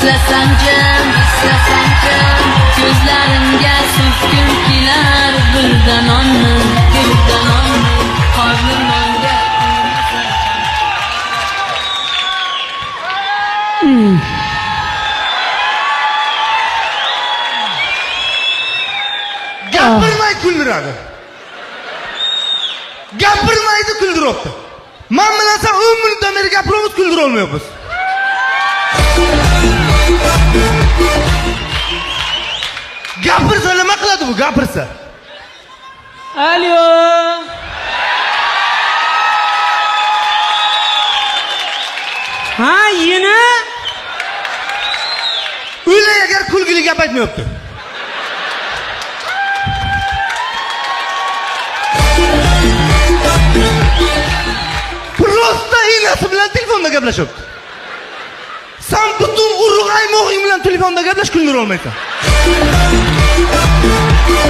Eslasamcım, gözlerimge sürtgüm kelar. Gülden onum, karnım onga Gapirmay kuldiradi. Gapirmaydi kuldiropti. Men bilan sen 10 minutdan beri gapiramiz, kuldira olmayapmiz. Gapirsa nima qiladi bu? Gapirsa. Alo. Ha, yine? Ular agar kulgili gap aytmayapti. Prosta inasi bilan telefonda gaplashyapti. Sen butun urug'ay mo'g'ing bilan telefonda gaplash kuldira olmaysan.